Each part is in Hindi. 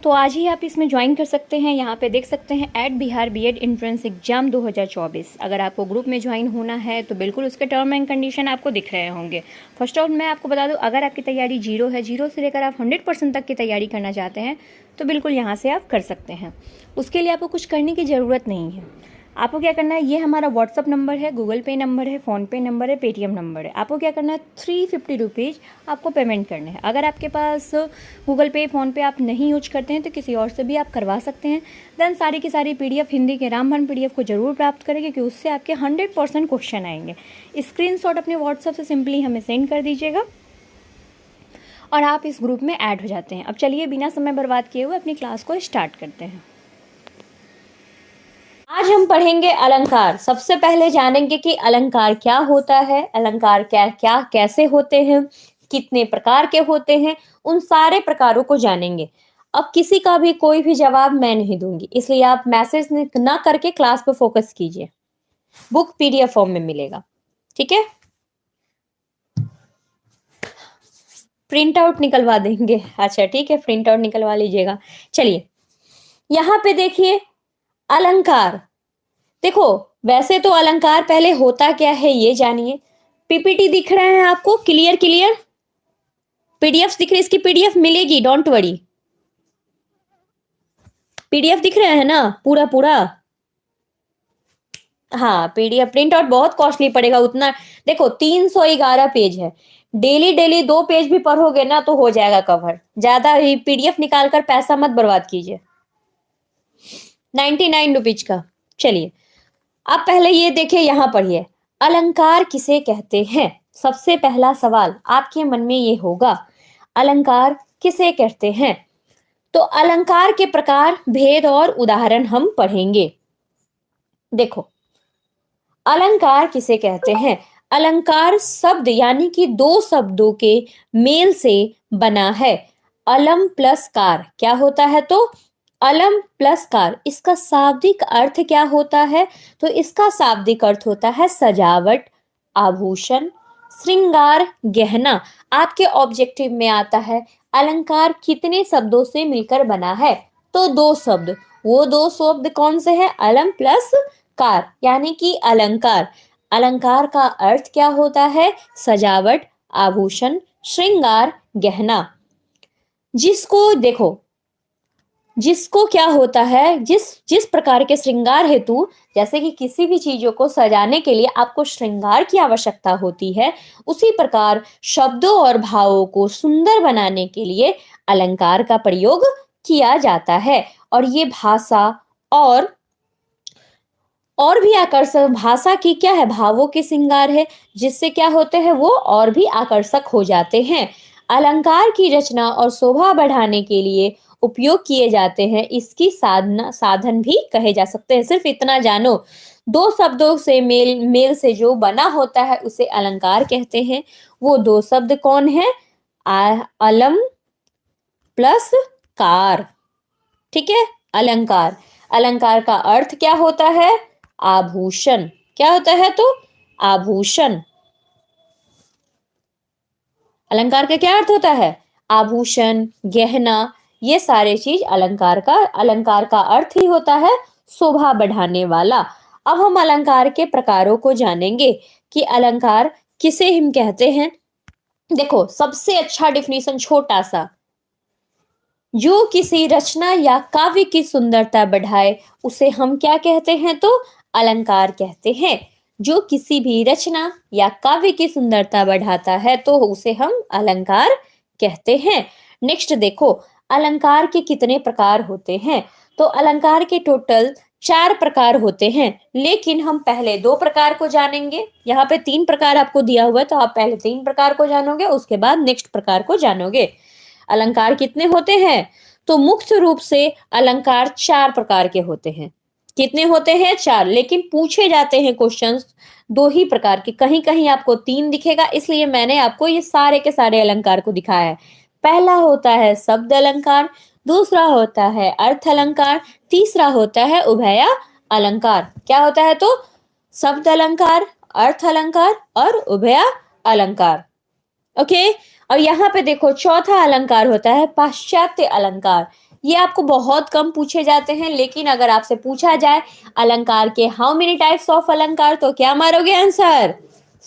तो आज ही आप इसमें ज्वाइन कर सकते हैं। यहाँ पे देख सकते हैं at Bihar BEd entrance exam 2024। अगर आपको ग्रुप में ज्वाइन होना है तो बिल्कुल उसके टर्म एंड कंडीशन आपको दिख रहे होंगे। फर्स्ट ऑफ मैं आपको बता दूं, अगर आपकी तैयारी जीरो है, जीरो से लेकर आप 100% तक की तैयारी करना चाहते हैं तो बिल्कुल यहाँ से आप कर सकते हैं। उसके लिए आपको कुछ करने की ज़रूरत नहीं है। आपको क्या करना है, ये हमारा व्हाट्सअप नंबर है, गूगल पे नंबर है, फ़ोनपे नंबर है, पेटीएम नंबर है। आपको क्या करना है, 350 रुपीज़ आपको पेमेंट करने हैं। अगर आपके पास गूगल पे फ़ोनपे आप नहीं यूज करते हैं तो किसी और से भी आप करवा सकते हैं। देन सारी की सारी पीडीएफ हिंदी के रामबन पीडीएफ को जरूर प्राप्त करें, क्योंकि उससे आपके 100% क्वेश्चन आएंगे। स्क्रीनशॉट अपने व्हाट्सअप से सिंपली हमें सेंड कर दीजिएगा और आप इस ग्रुप में ऐड हो जाते हैं। अब चलिए बिना समय बर्बाद किए हुए अपनी क्लास को स्टार्ट करते हैं। आज हम पढ़ेंगे अलंकार। सबसे पहले जानेंगे कि अलंकार क्या होता है, अलंकार क्या क्या कैसे होते हैं, कितने प्रकार के होते हैं, उन सारे प्रकारों को जानेंगे। अब किसी का भी कोई भी जवाब मैं नहीं दूंगी, इसलिए आप मैसेज ना करके क्लास पे फोकस कीजिए। बुक पीडीएफ फॉर्म में मिलेगा, ठीक है। प्रिंट आउट निकलवा देंगे, अच्छा ठीक है, प्रिंट आउट निकलवा लीजिएगा। चलिए यहाँ पे देखिए अलंकार। देखो वैसे तो अलंकार पहले होता क्या है ये जानिए। पीपीटी दिख रहे हैं आपको, क्लियर क्लियर पीडीएफ दिख रही है, इसकी पीडीएफ मिलेगी, डोंट वरी। पीडीएफ दिख रहे हैं ना पूरा पूरा। हाँ पीडीएफ प्रिंट आउट बहुत कॉस्टली पड़ेगा उतना। देखो 311 पेज है, डेली डेली 2 पेज भी पढ़ोगे ना तो हो जाएगा कवर। ज्यादा ही पीडीएफ निकाल कर पैसा मत बर्बाद कीजिए। 99 रुपीज का। चलिए आप पहले ये देखिए, यहां पढ़िए अलंकार किसे कहते हैं। सबसे पहला सवाल आपके मन में ये होगा, अलंकार किसे कहते हैं। तो अलंकार के प्रकार, भेद और उदाहरण हम पढ़ेंगे। देखो अलंकार किसे कहते हैं। अलंकार शब्द यानी कि दो शब्दों के मेल से बना है। अलम प्लस कार क्या होता है, तो अलम प्लस कार, इसका शाब्दिक अर्थ क्या होता है, तो इसका शाब्दिक अर्थ होता है सजावट, आभूषण, श्रृंगार, गहना। आपके ऑब्जेक्टिव में आता है अलंकार कितने शब्दों से मिलकर बना है, तो 2 शब्द। वो 2 शब्द कौन से हैं, अलम प्लस कार यानी कि अलंकार। अलंकार का अर्थ क्या होता है, सजावट, आभूषण, श्रृंगार, गहना। जिसको देखो, जिसको क्या होता है, जिस जिस प्रकार के श्रृंगार हेतु, जैसे कि किसी भी चीजों को सजाने के लिए आपको श्रृंगार की आवश्यकता होती है, उसी प्रकार शब्दों और भावों को सुंदर बनाने के लिए अलंकार का प्रयोग किया जाता है। और ये भाषा और भी आकर्षक, भाषा की क्या है, भावों के श्रृंगार है, जिससे क्या होते हैं वो और भी आकर्षक हो जाते हैं। अलंकार की रचना और शोभा बढ़ाने के लिए उपयोग किए जाते हैं। इसकी साधन भी कहे जा सकते हैं। सिर्फ इतना जानो, 2 शब्दों से मेल से जो बना होता है उसे अलंकार कहते हैं। वो 2 शब्द कौन है, अलम प्लस कार, ठीक है। अलंकार, अलंकार का अर्थ क्या होता है, आभूषण। क्या होता है, तो आभूषण। अलंकार का क्या अर्थ होता है, आभूषण, गहना। ये सारे चीज अलंकार का अर्थ ही होता है शोभा बढ़ाने वाला। अब हम अलंकार के प्रकारों को जानेंगे कि अलंकार किसे हम कहते हैं। देखो सबसे अच्छा डिफिनीशन छोटा सा, जो किसी रचना या काव्य की सुंदरता बढ़ाए उसे हम क्या कहते हैं, तो अलंकार कहते हैं। जो किसी भी रचना या काव्य की सुंदरता बढ़ाता है तो उसे हम अलंकार कहते हैं। नेक्स्ट देखो अलंकार के कितने प्रकार होते हैं। तो अलंकार के टोटल 4 प्रकार होते हैं, लेकिन हम पहले 2 प्रकार को जानेंगे। यहाँ पे 3 प्रकार आपको दिया हुआ है, तो आप पहले 3 प्रकार को जानोगे, उसके बाद नेक्स्ट प्रकार को जानोगे। अलंकार कितने होते हैं, तो मुख्य रूप से अलंकार 4 प्रकार के होते हैं। कितने होते हैं, 4, लेकिन पूछे जाते हैं क्वेश्चंस 2 ही प्रकार के। कहीं कहीं आपको 3 दिखेगा, इसलिए मैंने आपको ये सारे के सारे अलंकार को दिखाया है। पहला होता है शब्द अलंकार, दूसरा होता है अर्थ अलंकार, तीसरा होता है उभय अलंकार। क्या होता है, तो शब्द अलंकार, अर्थ अलंकार और उभय अलंकार। ओके। और यहाँ पे देखो चौथा अलंकार होता है पाश्चात्य अलंकार। ये आपको बहुत कम पूछे जाते हैं, लेकिन अगर आपसे पूछा जाए अलंकार के हाउ मेनी टाइप्स ऑफ अलंकार, तो क्या मारोगे आंसर?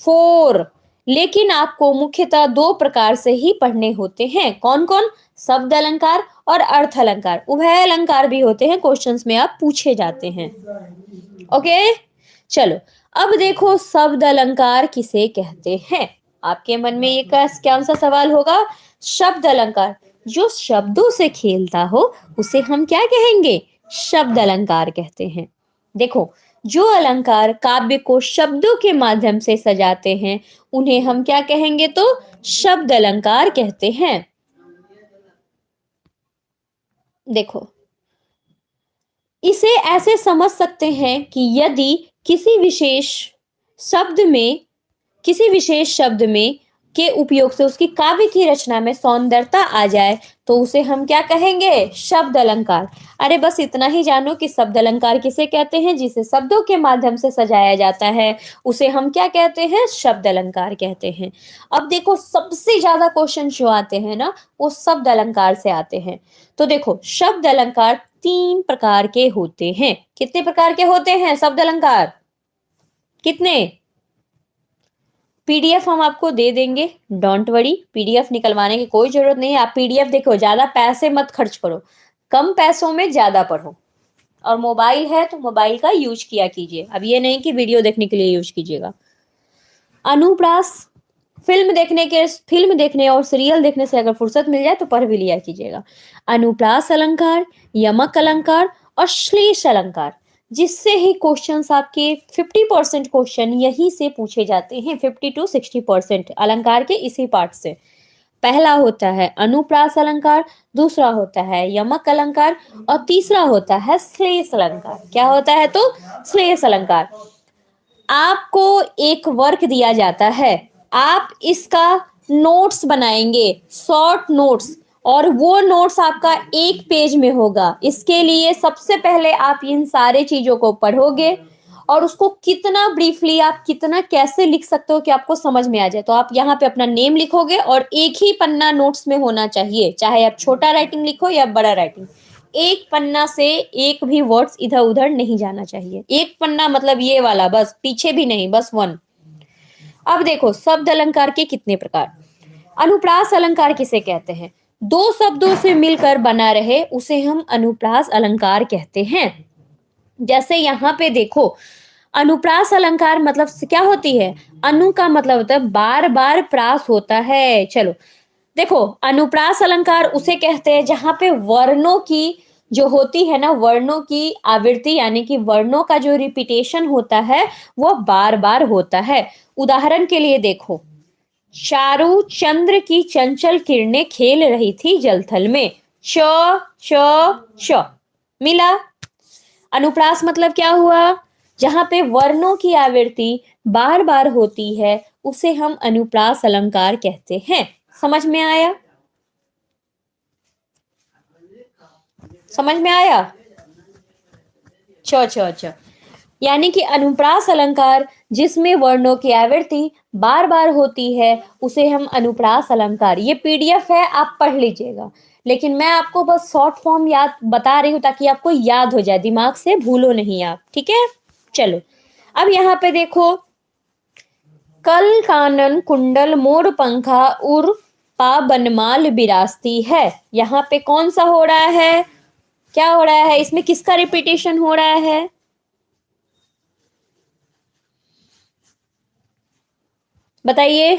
4। लेकिन आपको मुख्यतः 2 प्रकार से ही पढ़ने होते हैं। कौन कौन? शब्द अलंकार और अर्थ अलंकार। उभय अलंकार भी होते हैं, क्वेश्चंस में आप पूछे जाते हैं। ओके, चलो अब देखो शब्द अलंकार किसे कहते हैं। आपके मन में ये कौन सा सवाल होगा? शब्द अलंकार, जो शब्दों से खेलता हो उसे हम क्या कहेंगे? शब्द अलंकार कहते हैं। देखो, जो अलंकार काव्य को शब्दों के माध्यम से सजाते हैं उन्हें हम क्या कहेंगे? तो शब्द अलंकार कहते हैं। देखो, इसे ऐसे समझ सकते हैं कि यदि किसी विशेष शब्द में के उपयोग से उसकी काव्य की रचना में सौंदर्यता आ जाए तो उसे हम क्या कहेंगे? शब्द अलंकार। अरे बस इतना ही जानो कि शब्द अलंकार किसे कहते हैं? जिसे शब्दों के माध्यम से सजाया जाता है उसे हम क्या कहते हैं? शब्द अलंकार कहते हैं। अब देखो, सबसे ज्यादा क्वेश्चन जो आते हैं ना, वो शब्द अलंकार से आते हैं। तो देखो, शब्द अलंकार 3 प्रकार के होते हैं। कितने प्रकार के होते हैं शब्द अलंकार? कितने? पीडीएफ हम आपको दे देंगे, डोंट वरी, पीडीएफ निकलवाने की कोई जरूरत नहीं है। आप पीडीएफ देखो, ज्यादा पैसे मत खर्च करो, कम पैसों में ज्यादा पढ़ो। और मोबाइल है तो मोबाइल का यूज किया कीजिए, अब ये नहीं कि वीडियो देखने के लिए यूज कीजिएगा। अनुप्रास, फिल्म देखने और सीरियल देखने से अगर फुर्सत मिल जाए तो पढ़ भी लिया कीजिएगा। अनुप्रास अलंकार, यमक अलंकार और श्लेष अलंकार, जिससे ही क्वेश्चंस आपके 50% क्वेश्चन यहीं से पूछे जाते हैं। 50 to 60% अलंकार के इसी पार्ट से। पहला होता है अनुप्रास अलंकार, दूसरा होता है यमक अलंकार और तीसरा होता है श्लेष अलंकार। क्या होता है? तो श्लेष अलंकार। आपको एक वर्क दिया जाता है, आप इसका नोट्स बनाएंगे, शॉर्ट नोट्स, और वो नोट्स आपका 1 पेज में होगा। इसके लिए सबसे पहले आप इन सारे चीजों को पढ़ोगे और उसको कितना ब्रीफली आप कितना कैसे लिख सकते हो कि आपको समझ में आ जाए। तो आप यहाँ पे अपना नेम लिखोगे और एक ही पन्ना नोट्स में होना चाहिए, चाहे आप छोटा राइटिंग लिखो या बड़ा राइटिंग। एक पन्ना से एक भी वर्ड्स इधर उधर नहीं जाना चाहिए। एक पन्ना मतलब ये वाला, बस पीछे भी नहीं, बस 1। अब देखो, शब्द अलंकार के कितने प्रकार। अनुप्रास अलंकार किसे कहते हैं? 2 शब्दों से मिलकर बना रहे उसे हम अनुप्रास अलंकार कहते हैं। जैसे यहाँ पे देखो, अनुप्रास अलंकार मतलब क्या होती है? अनु का मतलब होता है बार बार प्रास होता है। चलो देखो, अनुप्रास अलंकार उसे कहते हैं जहां पे वर्णों की जो होती है ना, वर्णों की आवृत्ति यानी कि वर्णों का जो रिपीटेशन होता है वो बार बार होता है। उदाहरण के लिए देखो, चारु चंद्र की चंचल किरणें खेल रही थी जलथल में। च च च मिला। अनुप्रास मतलब क्या हुआ? जहां पे वर्णों की आवृत्ति बार बार होती है उसे हम अनुप्रास अलंकार कहते हैं। समझ में आया? समझ में आया? च यानी कि अनुप्रास अलंकार जिसमें वर्णों की आवृत्ति बार बार होती है उसे हम अनुप्रास अलंकार। ये पीडीएफ है, आप पढ़ लीजिएगा, लेकिन मैं आपको बस शॉर्ट फॉर्म याद बता रही हूं ताकि आपको याद हो जाए, दिमाग से भूलो नहीं आप, ठीक है? चलो अब यहाँ पे देखो, कल कानन कुंडल मोर पंखा उर पा बनमाल बिरास्ती है। यहाँ पे कौन सा हो रहा है? क्या हो रहा है इसमें? किसका रिपीटेशन हो रहा है? बताइए।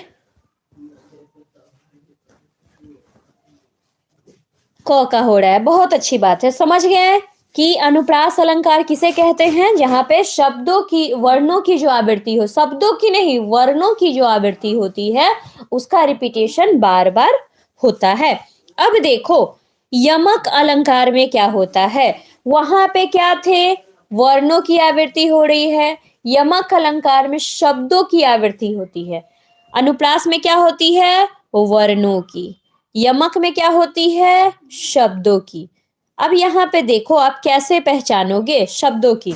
क का हो रहा है। बहुत अच्छी बात है, समझ गए कि अनुप्रास अलंकार किसे कहते हैं? जहां पे शब्दों की वर्णों की जो आवृत्ति हो, शब्दों की नहीं वर्णों की जो आवृत्ति होती है उसका रिपीटेशन बार बार होता है। अब देखो, यमक अलंकार में क्या होता है? वहां पे क्या थे? वर्णों की आवृत्ति हो रही है। यमक अलंकार में शब्दों की आवृत्ति होती है। अनुप्रास में क्या होती है? वर्णों की। यमक में क्या होती है? शब्दों की। अब यहाँ पे देखो, आप कैसे पहचानोगे शब्दों की।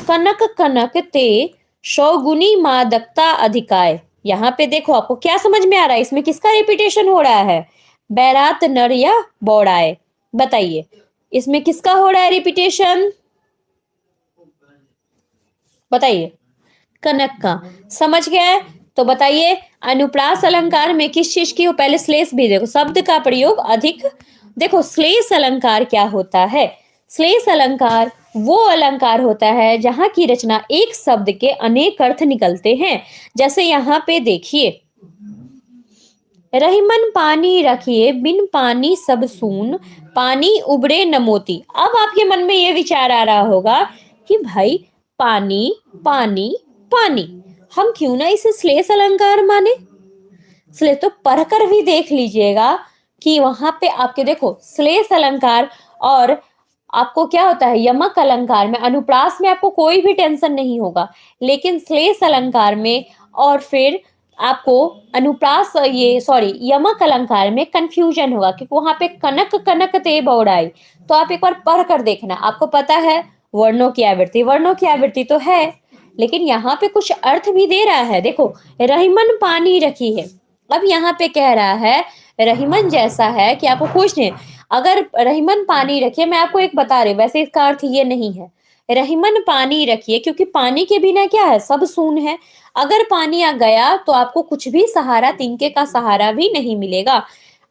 कनक कनक ते शौगुनी मादकता अधिकाय। यहाँ पे देखो, आपको क्या समझ में आ रहा है? इसमें किसका रिपीटेशन हो रहा है? बैरात नर या बौड़ाए? बताइए। इसमें किसका हो रहा है रिपीटेशन? बताइए। कनक का। समझ गए? तो बताइए अनुप्रास अलंकार में किस चीज की हो? पहले श्लेष भी देखो, शब्द का प्रयोग अधिक। देखो श्लेष अलंकार क्या होता है? श्लेष अलंकार वो अलंकार होता है जहां की रचना एक शब्द के अनेक अर्थ निकलते हैं। जैसे यहाँ पे देखिए, रहीमन पानी रखिए बिन पानी सब सून, पानी उबरे न मोती। अब आपके मन में ये विचार आ रहा होगा कि भाई पानी पानी पानी, हम क्यों ना इसे श्लेष अलंकार माने। श्लेष तो पढ़कर भी देख लीजिएगा कि वहां पे आपके देखो श्लेष अलंकार और आपको क्या होता है यमक अलंकार में, अनुप्रास में आपको कोई भी टेंशन नहीं होगा, लेकिन श्लेष अलंकार में और फिर आपको अनुप्रास ये सॉरी यमक अलंकार में कंफ्यूजन होगा क्योंकि वहां पे कनक कनक ते बौड़ाई। तो आप एक बार पढ़ कर देखना, आपको पता है वर्णों की आवृत्ति, वर्णों की आवृत्ति तो है, लेकिन यहाँ पे कुछ अर्थ भी दे रहा है। देखो रहीमन पानी रखी है, अब यहाँ पे कह रहा है रहीमन जैसा है कि आपको खुश नहीं, अगर रहीमन पानी रखिए, मैं आपको एक बता रही हूँ, वैसे इसका अर्थ ये नहीं है रहीमन पानी रखिए, क्योंकि पानी के बिना क्या है सब सून है। अगर पानी आ गया तो आपको कुछ भी सहारा, तिनके का सहारा भी नहीं मिलेगा।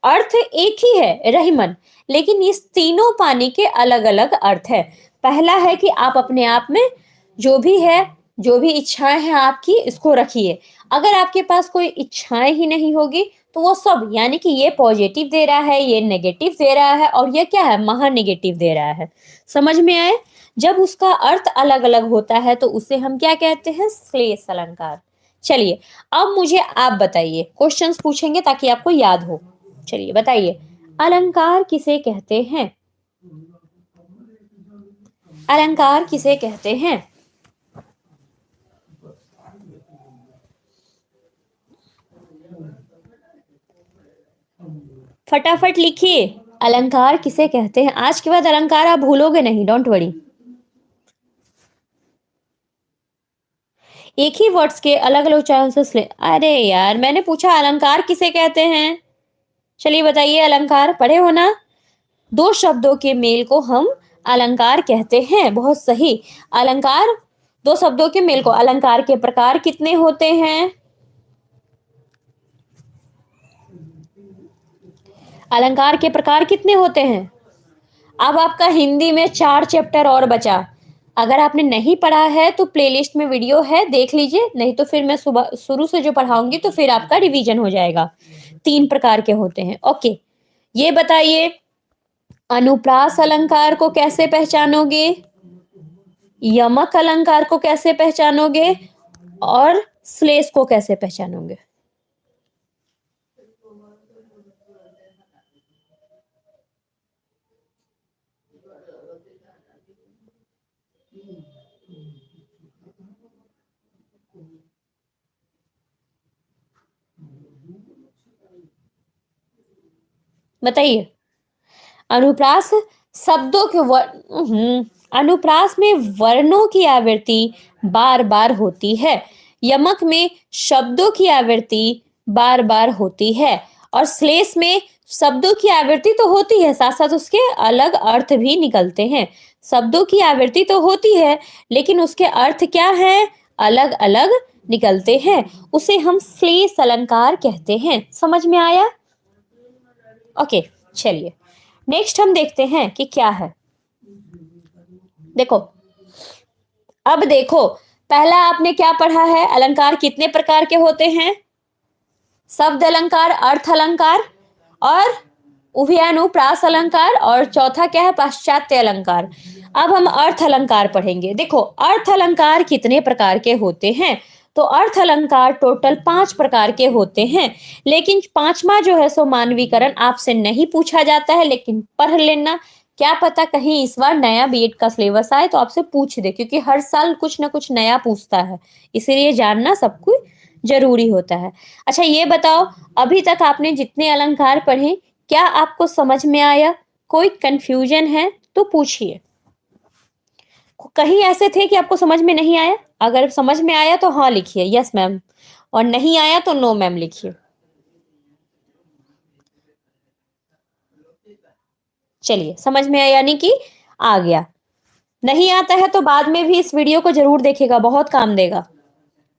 अर्थ एक ही है रहीमन, लेकिन इस तीनों पानी के अलग अलग अर्थ है। पहला है कि आप अपने आप में जो भी है, जो भी इच्छाएं हैं आपकी, इसको रखिए। अगर आपके पास कोई इच्छाएं ही नहीं होगी तो वो सब, यानी कि ये पॉजिटिव दे रहा है, ये नेगेटिव दे रहा है, और ये क्या है महा नेगेटिव दे रहा है। समझ में आए? जब उसका अर्थ अलग अलग होता है तो उसे हम क्या कहते हैं? श्लेष अलंकार। चलिए अब मुझे आप बताइए, क्वेश्चंस पूछेंगे ताकि आपको याद हो। चलिए बताइए, अलंकार किसे कहते हैं? अलंकार किसे कहते हैं? फटाफट लिखिए, अलंकार किसे कहते हैं? आज के बाद अलंकार आप भूलोगे नहीं, डोंट वरी। एक ही वर्ड्स के अलग अलग उच्चारण से अरे यार मैंने पूछा अलंकार किसे कहते हैं। चलिए बताइए, अलंकार पढ़े हो ना? दो शब्दों के मेल को हम अलंकार कहते हैं। बहुत सही, अलंकार दो शब्दों के मेल को। अलंकार के प्रकार कितने होते हैं? अलंकार के प्रकार कितने होते हैं? अब आपका हिंदी में 4 चैप्टर और बचा। अगर आपने नहीं पढ़ा है तो प्लेलिस्ट में वीडियो है, देख लीजिए, नहीं तो फिर मैं सुबह शुरू से जो पढ़ाऊंगी तो फिर आपका रिवीजन हो जाएगा। 3 प्रकार के होते हैं। ओके, ये बताइए अनुप्रास अलंकार को कैसे पहचानोगे, यमक अलंकार को कैसे पहचानोगे, और श्लेष को कैसे पहचानोगे? बताइए। अनुप्रास शब्दों के अनुप्रास में वर्णों की आवृत्ति बार बार होती है, यमक में शब्दों की आवृत्ति बार बार होती है, और श्लेष में शब्दों की आवृत्ति तो होती है, साथ साथ उसके अलग अर्थ भी निकलते हैं। शब्दों की आवृत्ति तो होती है लेकिन उसके अर्थ क्या है? अलग अलग निकलते हैं, उसे हम श्लेष अलंकार कहते हैं। समझ में आया? ओके, चलिए नेक्स्ट हम देखते हैं कि क्या है। देखो, अब देखो, पहला आपने क्या पढ़ा है? अलंकार कितने प्रकार के होते हैं? शब्द अलंकार, अर्थ अलंकार और उभयानुप्रास अलंकार, और चौथा क्या है? पाश्चात्य अलंकार। अब हम अर्थ अलंकार पढ़ेंगे। देखो अर्थ अलंकार कितने प्रकार के होते हैं? तो अर्थ अलंकार टोटल 5 प्रकार के होते हैं, लेकिन पांचवा जो है सो मानवीकरण आपसे नहीं पूछा जाता है, लेकिन पढ़ लेना, क्या पता कहीं इस बार नया बीएड का सिलेबस आए तो आपसे पूछ दे, क्योंकि हर साल कुछ ना कुछ नया पूछता है, इसीलिए जानना सब कुछ जरूरी होता है। अच्छा ये बताओ, अभी तक आपने जितने अलंकार पढ़े क्या आपको समझ में आया? कोई कंफ्यूजन है तो पूछिए। कहीं ऐसे थे कि आपको समझ में नहीं आया? अगर समझ में आया तो हाँ लिखिए, यस मैम, और नहीं आया तो नो मैम लिखिए। चलिए समझ में आया, यानी कि आ गया। नहीं आता है तो बाद में भी इस वीडियो को जरूर देखिएगा, बहुत काम देगा।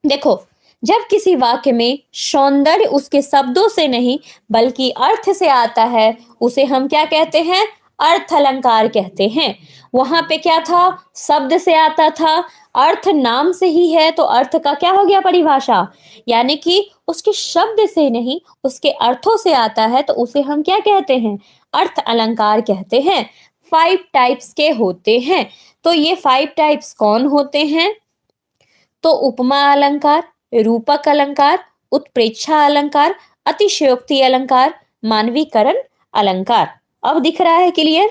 देखो, जब किसी वाक्य में सौंदर्य उसके शब्दों से नहीं बल्कि अर्थ से आता है, उसे हम क्या कहते हैं? अर्थ अलंकार कहते हैं। वहां पे क्या था? शब्द से आता था, अर्थ नाम से ही है, तो अर्थ का क्या हो गया परिभाषा? यानी कि उसके शब्द से नहीं, उसके अर्थों से आता है, तो उसे हम क्या कहते हैं? अर्थ अलंकार कहते हैं। 5 टाइप्स के होते हैं। तो ये 5 टाइप्स कौन होते हैं? तो उपमा अलंकार, रूपक अलंकार, उत्प्रेक्षा अलंकार, अतिशयोक्ति अलंकार, मानवीकरण अलंकार। अब दिख रहा है क्लियर?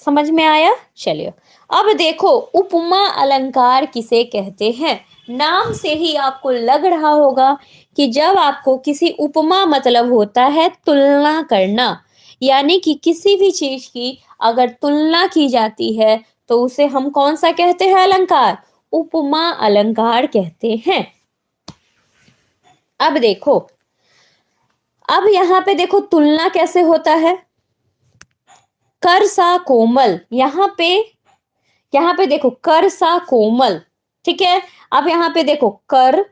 समझ में आया? चलिए, अब देखो उपमा अलंकार किसे कहते हैं। नाम से ही आपको लग रहा होगा कि जब आपको किसी उपमा मतलब होता है तुलना करना, यानी कि किसी भी चीज की अगर तुलना की जाती है तो उसे हम कौन सा कहते हैं अलंकार? उपमा अलंकार कहते हैं। अब देखो, अब यहां पे देखो तुलना कैसे होता है। कर सा कोमल, यहाँ पे देखो कर सा कोमल, ठीक है। अब यहाँ पे देखो कर,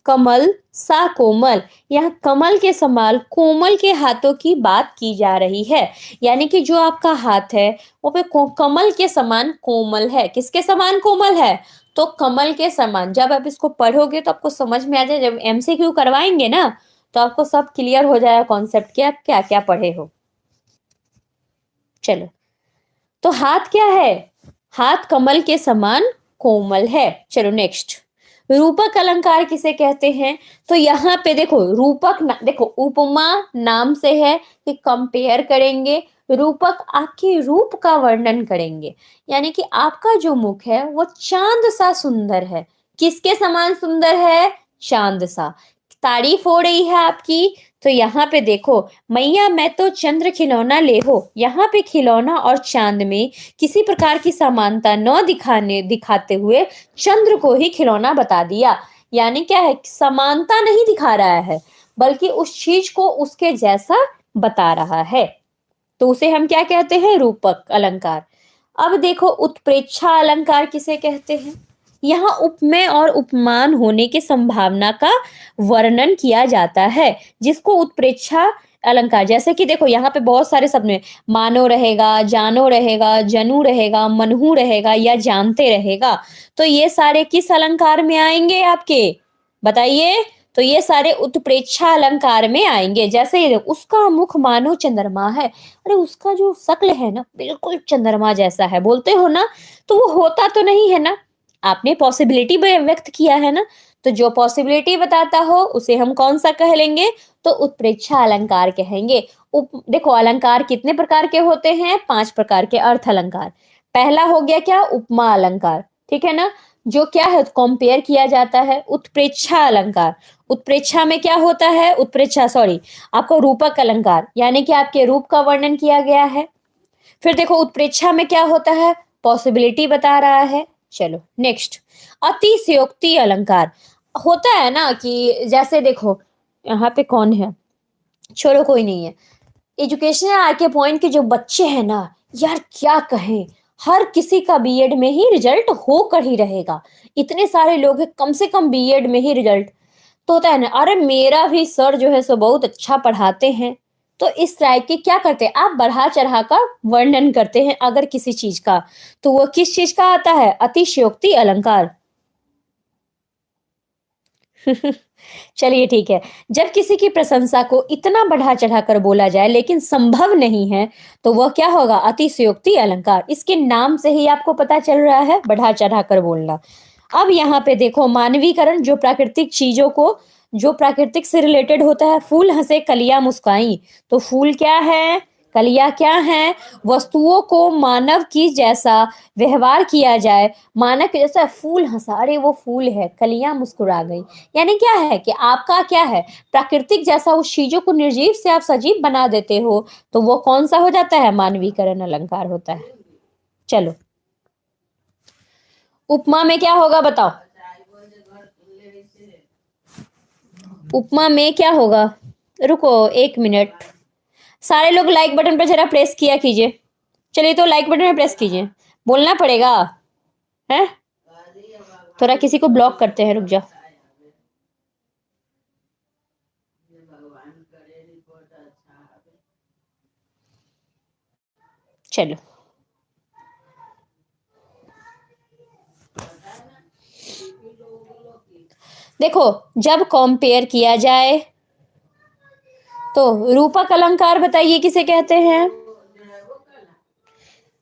कमल, सा कोमल, यहाँ कमल के समान कोमल के हाथों की बात की जा रही है, यानी कि जो आपका हाथ है वो पे कमल के समान कोमल है। किसके समान कोमल है? तो कमल के समान। जब आप इसको पढ़ोगे तो आपको समझ में आ जाए, जब एमसीक्यू करवाएंगे ना तो आपको सब क्लियर हो जाएगा कॉन्सेप्ट क्या क्या क्या पढ़े हो। चलो, तो हाथ क्या है? हाथ कमल के समान कोमल है। चलो नेक्स्ट, रूपक अलंकार किसे कहते हैं? तो यहाँ पे देखो रूपक देखो उपमा नाम से है कि कंपेयर करेंगे, रूपक आपके रूप का वर्णन करेंगे, यानी कि आपका जो मुख है वो चांद सा सुंदर है। किसके समान सुंदर है? चांद सा। तारीफ हो रही है आपकी, तो यहाँ पे देखो, मैया मैं तो चंद्र खिलौना ले हो, यहाँ पे खिलौना और चांद में किसी प्रकार की समानता न दिखाते हुए चंद्र को ही खिलौना बता दिया। यानी क्या है? समानता नहीं दिखा रहा है बल्कि उस चीज को उसके जैसा बता रहा है, तो उसे हम क्या कहते हैं? रूपक अलंकार। अब देखो उत्प्रेक्षा अलंकार किसे कहते हैं? यहाँ उपमेय और उपमान होने की संभावना का वर्णन किया जाता है, जिसको उत्प्रेक्षा अलंकार, जैसे कि देखो यहाँ पे बहुत सारे शब्द में मानो रहेगा, जानो रहेगा, जनू रहेगा, मनहू रहेगा या जानते रहेगा, तो ये सारे किस अलंकार में आएंगे आपके? बताइए। तो ये सारे उत्प्रेक्षा अलंकार में आएंगे। जैसे उसका मुख मानो चंद्रमा है, अरे उसका जो शक्ल है ना बिल्कुल चंद्रमा जैसा है, बोलते हो ना, तो वो होता तो नहीं है ना, आपने पॉसिबिलिटी व्यक्त किया है ना, तो जो पॉसिबिलिटी बताता हो उसे हम कौन सा कह लेंगे? तो उत्प्रेक्षा अलंकार कहेंगे। देखो अलंकार कितने प्रकार के होते हैं? 5 प्रकार के अर्थ अलंकार। पहला हो गया क्या? उपमा अलंकार, ठीक है ना, जो क्या है? कंपेयर किया जाता है। उत्प्रेक्षा अलंकार, उत्प्रेक्षा में क्या होता है? उत्प्रेक्षा सॉरी, आपको रूपक अलंकार, यानी कि आपके रूप का वर्णन किया गया है। फिर देखो उत्प्रेक्षा में क्या होता है? पॉसिबिलिटी बता रहा है। चलो नेक्स्ट, अतिशयोक्ति अलंकार। होता है ना कि जैसे देखो यहाँ पे कौन है, छोड़ो कोई नहीं है, एजुकेशन आके पॉइंट के जो बच्चे हैं ना, यार क्या कहें, हर किसी का बीएड में ही रिजल्ट होकर ही रहेगा। इतने सारे लोग हैं, कम से कम बीएड में ही रिजल्ट तो होता है ना। अरे मेरा भी सर जो है सो बहुत अच्छा पढ़ाते हैं, तो इस टाइप के क्या करते हैं, आप बढ़ा चढ़ा का वर्णन करते हैं अगर किसी चीज का, तो वो किस चीज का आता है? अतिशयोक्ति अलंकार। चलिए ठीक है, जब किसी की प्रशंसा को इतना बढ़ा चढ़ा कर बोला जाए लेकिन संभव नहीं है, तो वह क्या होगा? अतिशयोक्ति अलंकार। इसके नाम से ही आपको पता चल रहा है बढ़ा चढ़ा कर बोलना। अब यहाँ पे देखो मानवीकरण, जो प्राकृतिक चीजों को, जो प्राकृतिक से रिलेटेड होता है। फूल हंसे कलियां मुस्काई, तो फूल क्या है? कलियां क्या है? वस्तुओं को मानव की जैसा व्यवहार किया जाए, मानव के जैसा। फूल हंसा, अरे वो फूल है, कलियां मुस्कुरा गई, यानी क्या है कि आपका क्या है? प्राकृतिक जैसा उस चीजों को निर्जीव से आप सजीव बना देते हो, तो वो कौन सा हो जाता है? मानवीकरण अलंकार होता है। चलो, उपमा में क्या होगा बताओ? उपमा में क्या होगा? रुको 1 मिनट, सारे लोग लाइक बटन पे जरा प्रेस किया कीजिए। चलिए तो लाइक बटन पे प्रेस कीजिए, बोलना पड़ेगा है। थोड़ा किसी को ब्लॉक करते हैं, रुक जा। चलो देखो, जब कंपेयर किया जाए तो रूपक अलंकार बताइए किसे कहते हैं?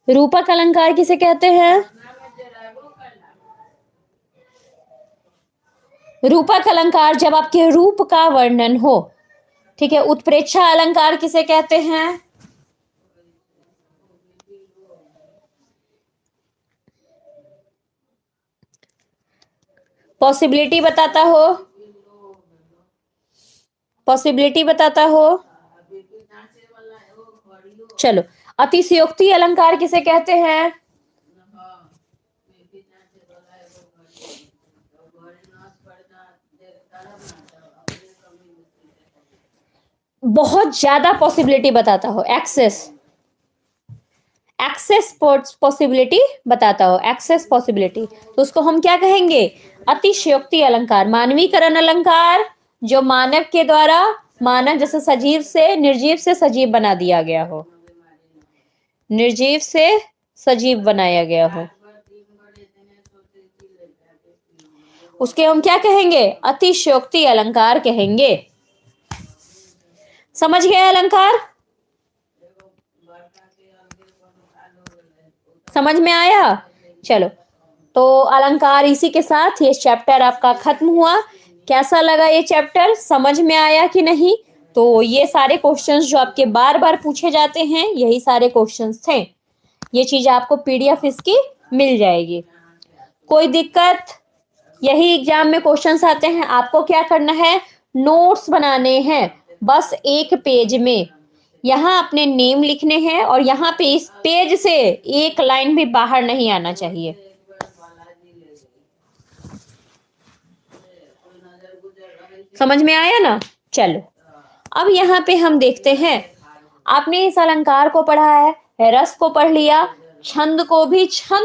रूपक अलंकार किसे कहते हैं? रूपक अलंकार जब आपके रूप का वर्णन हो, ठीक है। उत्प्रेक्षा अलंकार किसे कहते हैं? पॉसिबिलिटी बताता हो, पॉसिबिलिटी बताता हो। चलो, अतिशयोक्ति अलंकार किसे कहते हैं? बहुत ज्यादा पॉसिबिलिटी बताता हो, एक्सेस, एक्सेस पॉसिबिलिटी बताता हो, एक्सेस पॉसिबिलिटी, तो उसको हम क्या कहेंगे? अतिशयोक्ति अलंकार। मानवीकरण अलंकार, जो मानव के द्वारा मानव जैसे सजीव से निर्जीव से सजीव बना दिया गया हो, निर्जीव से सजीव बनाया गया हो, उसके हम क्या कहेंगे? अतिशयोक्ति अलंकार कहेंगे। समझ गए अलंकार? समझ में आया? चलो, तो अलंकार इसी के साथ ये चैप्टर आपका खत्म हुआ। कैसा लगा ये चैप्टर? समझ में आया कि नहीं? तो ये सारे क्वेश्चंस जो आपके बार बार पूछे जाते हैं, यही सारे क्वेश्चंस थे। ये चीज आपको पीडीएफ इसकी मिल जाएगी। कोई दिक्कत? यही एग्जाम में क्वेश्चंस आते हैं। आपको क्या करना है? नोट्स बनाने हैं, बस एक पेज में। यहाँ अपने नेम लिखने हैं और यहाँ पे इस पेज से एक लाइन भी बाहर नहीं आना चाहिए। समझ में आया ना? चलो, अब यहाँ पे हम देखते हैं, आपने इस अलंकार को पढ़ा है, रस को पढ़ लिया, छंद को भी, छंद